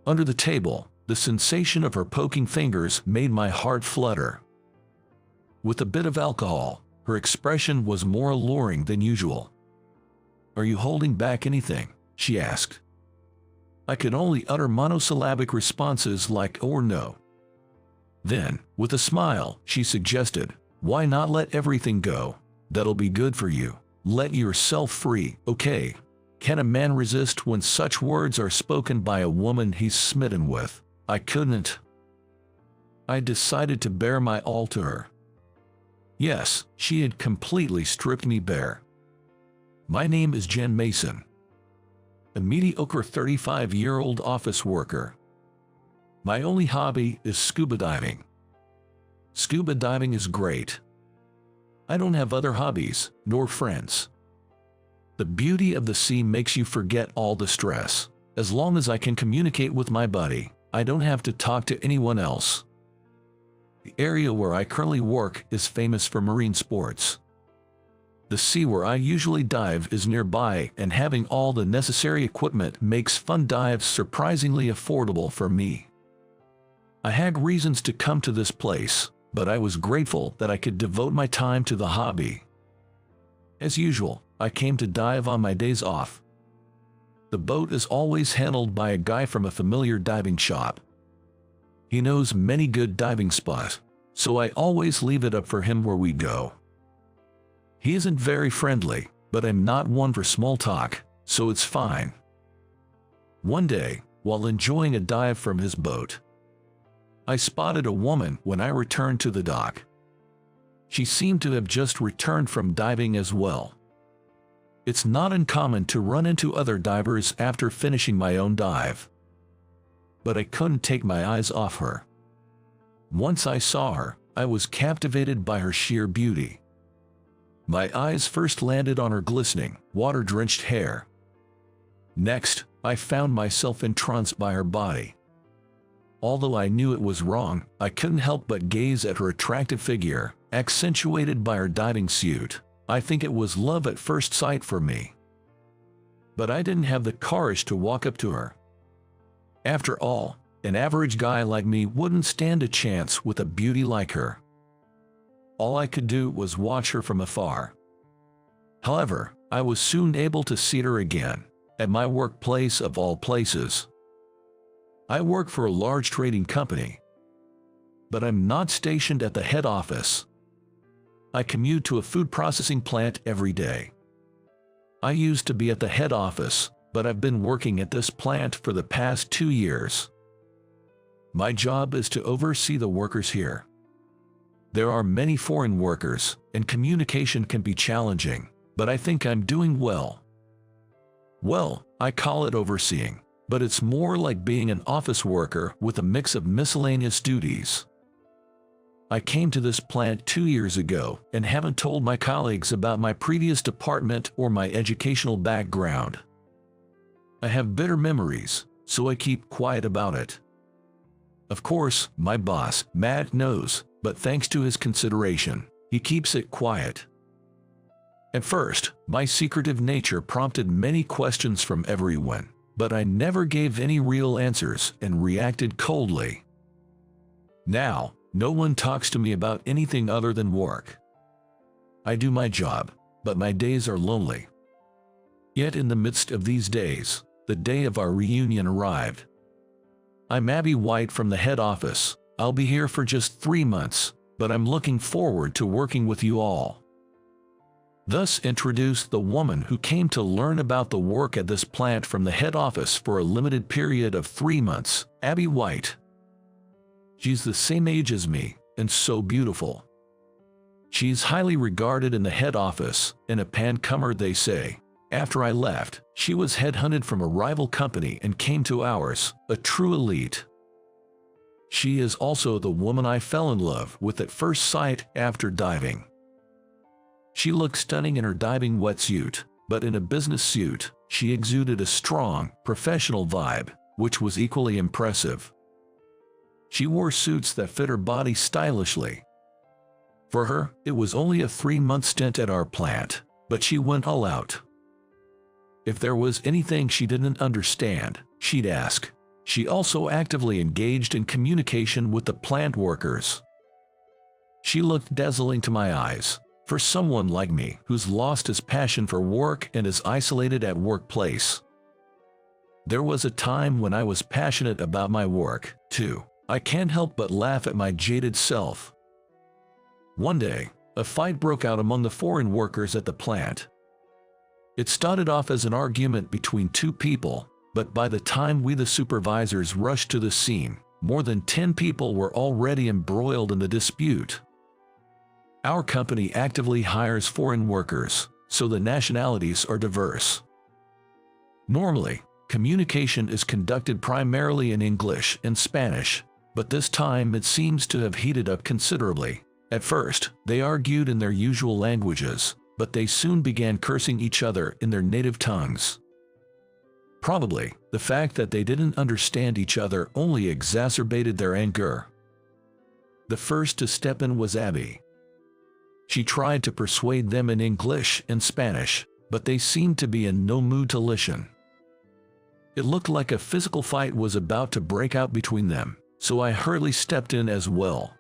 Under the table, the sensation of her poking fingers made my heart flutter. With a bit of alcohol, her expression was more alluring than usual. "Are you holding back anything?" she asked. I could only utter monosyllabic responses like or no. Then, with a smile, she suggested, "Why not let everything go? That'll be good for you. Let yourself free, okay?" Can a man resist when such words are spoken by a woman he's smitten with? I couldn't. I decided to bare my all to her. Yes, she had completely stripped me bare. My name is Jen Mason, a mediocre 35-year-old office worker. My only hobby is scuba diving. Scuba diving is great. I don't have other hobbies, nor friends. The beauty of the sea makes you forget all the stress. As long as I can communicate with my buddy, I don't have to talk to anyone else. The area where I currently work is famous for marine sports. The sea where I usually dive is nearby, and having all the necessary equipment makes fun dives surprisingly affordable for me. I had reasons to come to this place, but I was grateful that I could devote my time to the hobby. As usual, I came to dive on my days off. The boat is always handled by a guy from a familiar diving shop. He knows many good diving spots, so I always leave it up for him where we go. He isn't very friendly, but I'm not one for small talk, so it's fine. One day, while enjoying a dive from his boat, I spotted a woman when I returned to the dock. She seemed to have just returned from diving as well. It's not uncommon to run into other divers after finishing my own dive. But I couldn't take my eyes off her. Once I saw her, I was captivated by her sheer beauty. My eyes first landed on her glistening, water-drenched hair. Next, I found myself entranced by her body. Although I knew it was wrong, I couldn't help but gaze at her attractive figure, accentuated by her diving suit. I think it was love at first sight for me. But I didn't have the courage to walk up to her. After all, an average guy like me wouldn't stand a chance with a beauty like her. All I could do was watch her from afar. However, I was soon able to see her again, at my workplace of all places. I work for a large trading company, but I'm not stationed at the head office. I commute to a food processing plant every day. I used to be at the head office, but I've been working at this plant for the past 2 years. My job is to oversee the workers here. There are many foreign workers, and communication can be challenging, but I think I'm doing well. Well, I call it overseeing, but it's more like being an office worker with a mix of miscellaneous duties. I came to this plant 2 years ago and haven't told my colleagues about my previous department or my educational background. I have bitter memories, so I keep quiet about it. Of course, my boss, Matt, knows, but thanks to his consideration, he keeps it quiet. At first, my secretive nature prompted many questions from everyone, but I never gave any real answers and reacted coldly. Now, no one talks to me about anything other than work. I do my job, but my days are lonely. Yet in the midst of these days, the day of our reunion arrived. I'm Abby White from the head office. I'll be here for just 3 months, but I'm looking forward to working with you all. Thus introduced the woman who came to learn about the work at this plant from the head office for a limited period of 3 months, Abby White. She's the same age as me, and so beautiful. She's highly regarded in the head office, and a pan-comer they say. After I left, she was headhunted from a rival company and came to ours, a true elite. She is also the woman I fell in love with at first sight after diving. She looked stunning in her diving wetsuit, but in a business suit, she exuded a strong, professional vibe, which was equally impressive. She wore suits that fit her body stylishly. For her, it was only a 3-month stint at our plant, but she went all out. If there was anything she didn't understand, she'd ask. She also actively engaged in communication with the plant workers. She looked dazzling to my eyes. For someone like me who's lost his passion for work and is isolated at workplace. There was a time when I was passionate about my work, too. I can't help but laugh at my jaded self. One day, a fight broke out among the foreign workers at the plant. It started off as an argument between two people, but by the time we the supervisors rushed to the scene, more than 10 people were already embroiled in the dispute. Our company actively hires foreign workers, so the nationalities are diverse. Normally, communication is conducted primarily in English and Spanish, but this time it seems to have heated up considerably. At first, they argued in their usual languages, but they soon began cursing each other in their native tongues. Probably, the fact that they didn't understand each other only exacerbated their anger. The first to step in was Abby. She tried to persuade them in English and Spanish, but they seemed to be in no mood to listen. It looked like a physical fight was about to break out between them, so I hurriedly stepped in as well.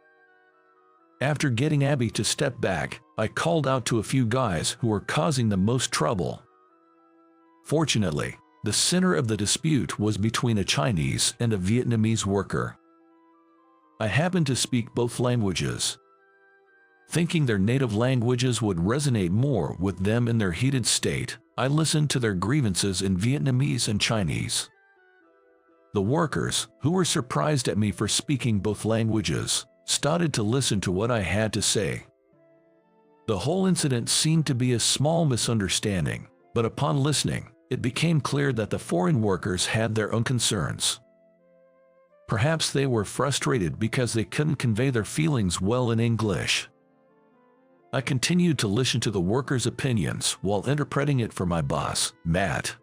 After getting Abby to step back, I called out to a few guys who were causing the most trouble. Fortunately, the center of the dispute was between a Chinese and a Vietnamese worker. I happened to speak both languages. Thinking their native languages would resonate more with them in their heated state, I listened to their grievances in Vietnamese and Chinese. The workers, who were surprised at me for speaking both languages, started to listen to what I had to say. The whole incident seemed to be a small misunderstanding, but upon listening, it became clear that the foreign workers had their own concerns. Perhaps they were frustrated because they couldn't convey their feelings well in English. I continued to listen to the workers' opinions while interpreting it for my boss, Matt.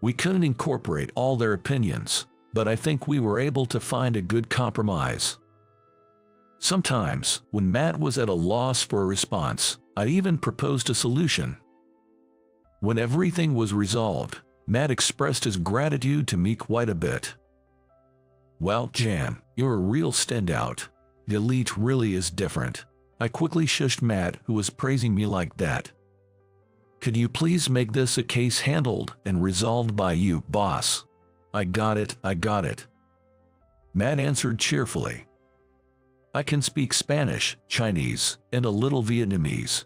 We couldn't incorporate all their opinions, but I think we were able to find a good compromise. Sometimes, when Matt was at a loss for a response, I even proposed a solution. When everything was resolved, Matt expressed his gratitude to me quite a bit. "Well, Jan, you're a real standout. The elite really is different." I quickly shushed Matt, who was praising me like that. "Could you please make this a case handled and resolved by you, boss?" I got it. Matt answered cheerfully. "I can speak Spanish, Chinese, and a little Vietnamese.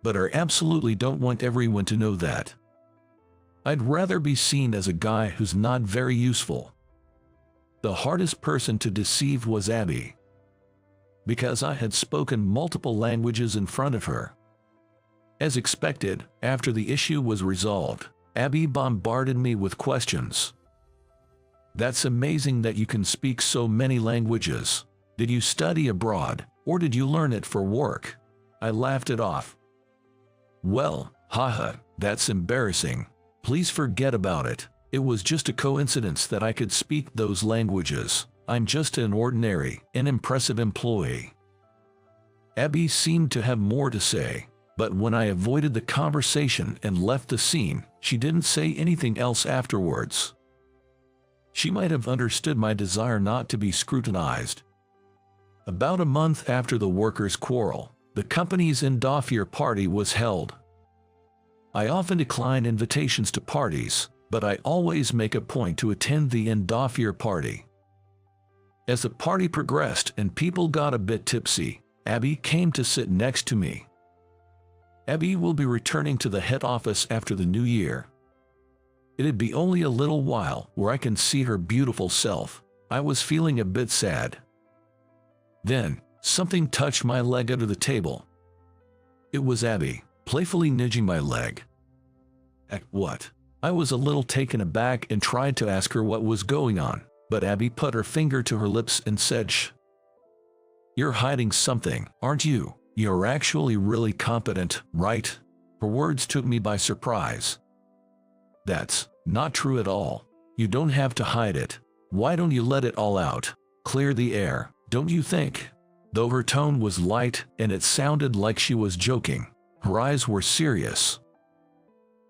But I absolutely don't want everyone to know that. I'd rather be seen as a guy who's not very useful." The hardest person to deceive was Abby, because I had spoken multiple languages in front of her. As expected, after the issue was resolved, Abby bombarded me with questions. "That's amazing that you can speak so many languages. Did you study abroad, or did you learn it for work?" I laughed it off. "Well, haha, that's embarrassing. Please forget about it. It was just a coincidence that I could speak those languages. I'm just an ordinary, impressive employee." Abby seemed to have more to say, but when I avoided the conversation and left the scene, she didn't say anything else afterwards. She might have understood my desire not to be scrutinized. About a month after the workers' quarrel, the company's end-of-year party was held. I often decline invitations to parties, but I always make a point to attend the end-of-year party. As the party progressed and people got a bit tipsy, Abby came to sit next to me. Abby will be returning to the head office after the new year. It'd be only a little while where I can see her beautiful self. I was feeling a bit sad. Then, something touched my leg under the table. It was Abby, playfully nudging my leg. What? I was a little taken aback and tried to ask her what was going on, but Abby put her finger to her lips and said, "Shh. You're hiding something, aren't you? You're actually really competent, right?" Her words took me by surprise. "That's not true at all. You don't have to hide it. Why don't you let it all out? Clear the air, don't you think?" Though her tone was light and it sounded like she was joking, her eyes were serious.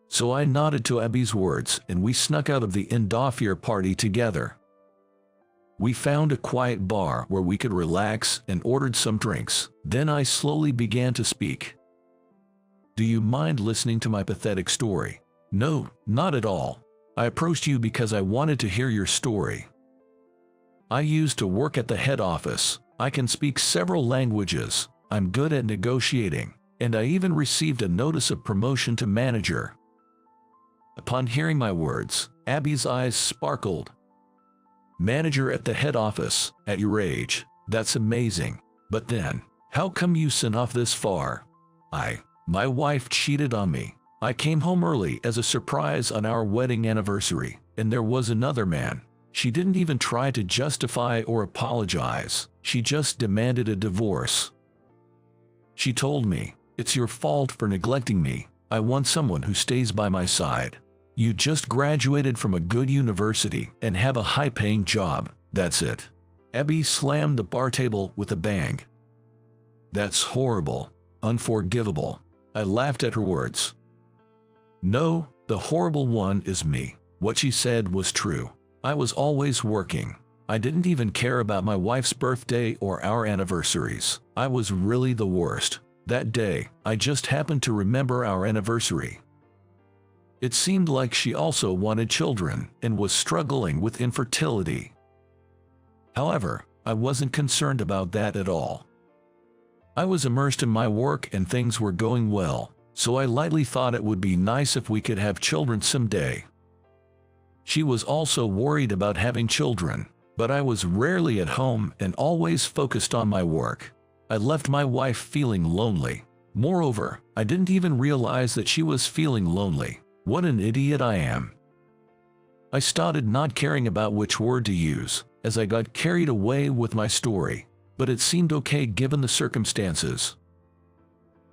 So I nodded to Abby's words and we snuck out of the end-of-year party together. We found a quiet bar where we could relax and ordered some drinks. Then I slowly began to speak. Do you mind listening to my pathetic story? No, not at all. I approached you because I wanted to hear your story. I used to work at the head office. I can speak several languages. I'm good at negotiating, and I even received a notice of promotion to manager. Upon hearing my words, Abby's eyes sparkled. Manager at the head office, at your age, that's amazing. But then, how come you sent off this far? My wife cheated on me. I came home early as a surprise on our wedding anniversary, and there was another man. She didn't even try to justify or apologize. She just demanded a divorce. She told me, it's your fault for neglecting me. I want someone who stays by my side. You just graduated from a good university and have a high-paying job. That's it. Abby slammed the bar table with a bang. That's horrible. Unforgivable. I laughed at her words. No, the horrible one is me. What she said was true. I was always working. I didn't even care about my wife's birthday or our anniversaries. I was really the worst. That day, I just happened to remember our anniversary. It seemed like she also wanted children and was struggling with infertility. However, I wasn't concerned about that at all. I was immersed in my work and things were going well, so I lightly thought it would be nice if we could have children someday. She was also worried about having children, but I was rarely at home and always focused on my work. I left my wife feeling lonely. Moreover, I didn't even realize that she was feeling lonely. What an idiot I am. I started not caring about which word to use, as I got carried away with my story, but it seemed okay given the circumstances.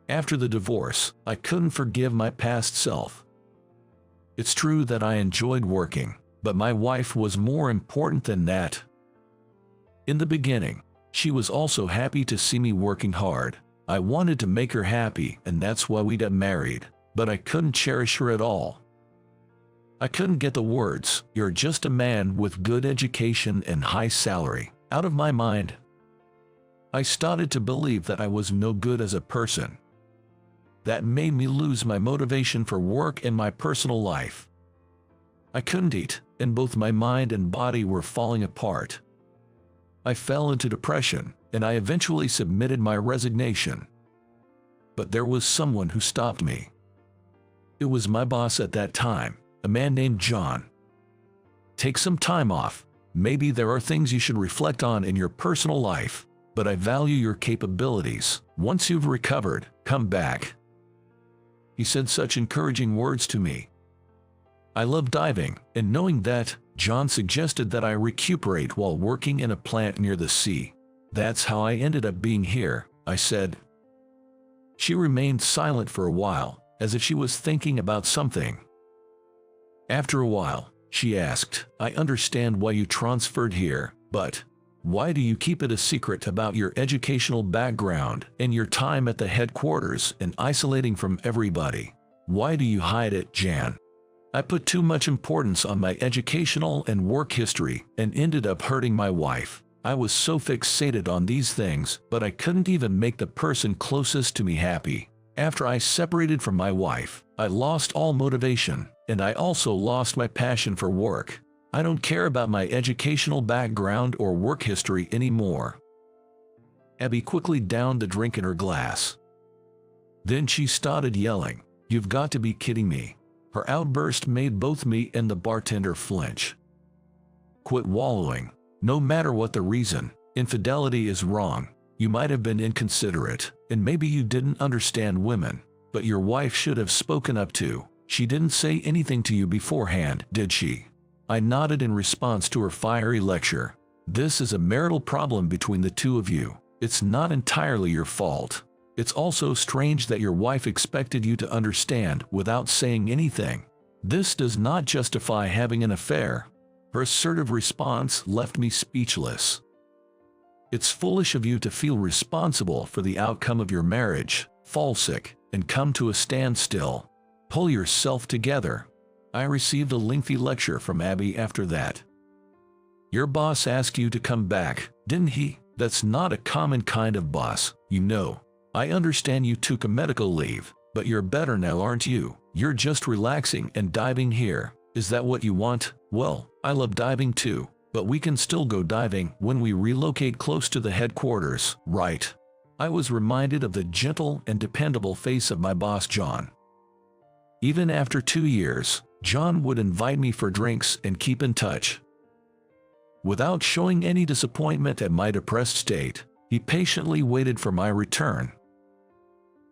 After the divorce, I couldn't forgive my past self. It's true that I enjoyed working, but my wife was more important than that. In the beginning, she was also happy to see me working hard. I wanted to make her happy, and that's why we got married, but I couldn't cherish her at all. I couldn't get the words, "You're just a man with good education and high salary," out of my mind. I started to believe that I was no good as a person. That made me lose my motivation for work and my personal life. I couldn't eat, and both my mind and body were falling apart. I fell into depression, and I eventually submitted my resignation. But there was someone who stopped me. It was my boss at that time, a man named John. Take some time off. Maybe there are things you should reflect on in your personal life, but I value your capabilities. Once you've recovered, come back. He said such encouraging words to me. I love diving, and knowing that, John suggested that I recuperate while working in a plant near the sea. That's how I ended up being here, I said. She remained silent for a while, as if she was thinking about something. After a while, she asked, I understand why you transferred here, but why do you keep it a secret about your educational background and your time at the headquarters and isolating from everybody? Why do you hide it, Jan? I put too much importance on my educational and work history and ended up hurting my wife. I was so fixated on these things, but I couldn't even make the person closest to me happy. After I separated from my wife, I lost all motivation, and I also lost my passion for work. I don't care about my educational background or work history anymore. Abby quickly downed the drink in her glass. Then she started yelling, "You've got to be kidding me." Her outburst made both me and the bartender flinch. Quit wallowing. No matter what the reason, infidelity is wrong. You might have been inconsiderate, and maybe you didn't understand women, but your wife should have spoken up too. She didn't say anything to you beforehand, did she? I nodded in response to her fiery lecture. This is a marital problem between the two of you. It's not entirely your fault. It's also strange that your wife expected you to understand without saying anything. This does not justify having an affair. Her assertive response left me speechless. It's foolish of you to feel responsible for the outcome of your marriage, fall sick, and come to a standstill. Pull yourself together. I received a lengthy lecture from Abby after that. Your boss asked you to come back, didn't he? That's not a common kind of boss, you know. I understand you took a medical leave, but you're better now, aren't you? You're just relaxing and diving here. Is that what you want? Well, I love diving too, but we can still go diving when we relocate close to the headquarters, right? I was reminded of the gentle and dependable face of my boss, John. Even after 2 years, John would invite me for drinks and keep in touch. Without showing any disappointment at my depressed state, he patiently waited for my return.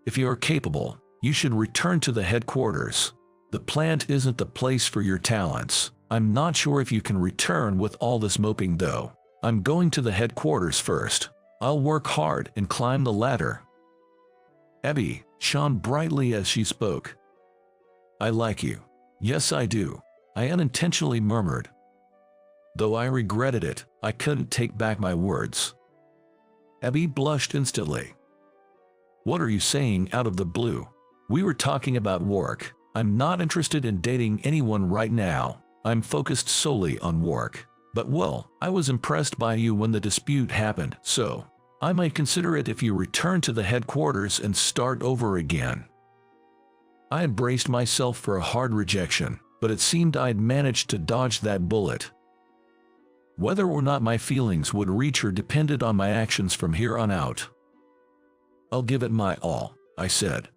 If you are capable, you should return to the headquarters. The plant isn't the place for your talents. I'm not sure if you can return with all this moping though. I'm going to the headquarters first. I'll work hard and climb the ladder. Abby shone brightly as she spoke. I like you. Yes, I do, I unintentionally murmured. Though I regretted it, I couldn't take back my words. Abby blushed instantly. What are you saying out of the blue? We were talking about work. I'm not interested in dating anyone right now. I'm focused solely on work. But well, I was impressed by you when the dispute happened, so I might consider it if you return to the headquarters and start over again. I had braced myself for a hard rejection, but it seemed I'd managed to dodge that bullet. Whether or not my feelings would reach her depended on my actions from here on out. I'll give it my all, I said.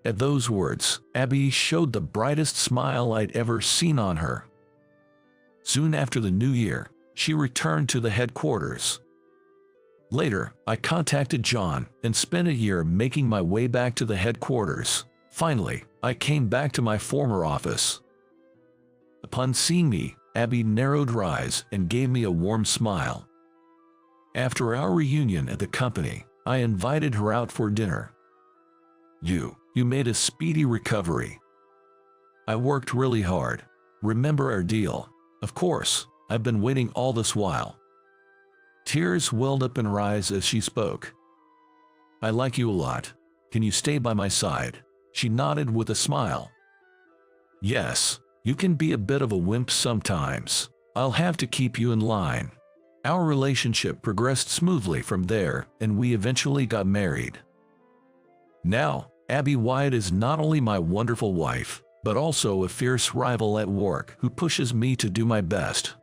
At those words, Abby showed the brightest smile I'd ever seen on her. Soon after the new year, she returned to the headquarters. Later, I contacted John and spent a year making my way back to the headquarters. Finally, I came back to my former office. Upon seeing me, Abby narrowed her eyes and gave me a warm smile. After our reunion at the company, I invited her out for dinner. You made a speedy recovery. I worked really hard. Remember our deal? Of course, I've been waiting all this while. Tears welled up in her eyes as she spoke. I like you a lot. Can you stay by my side? She nodded with a smile. Yes. You can be a bit of a wimp sometimes. I'll have to keep you in line. Our relationship progressed smoothly from there, and we eventually got married. Now, Abby Wyatt is not only my wonderful wife, but also a fierce rival at work who pushes me to do my best.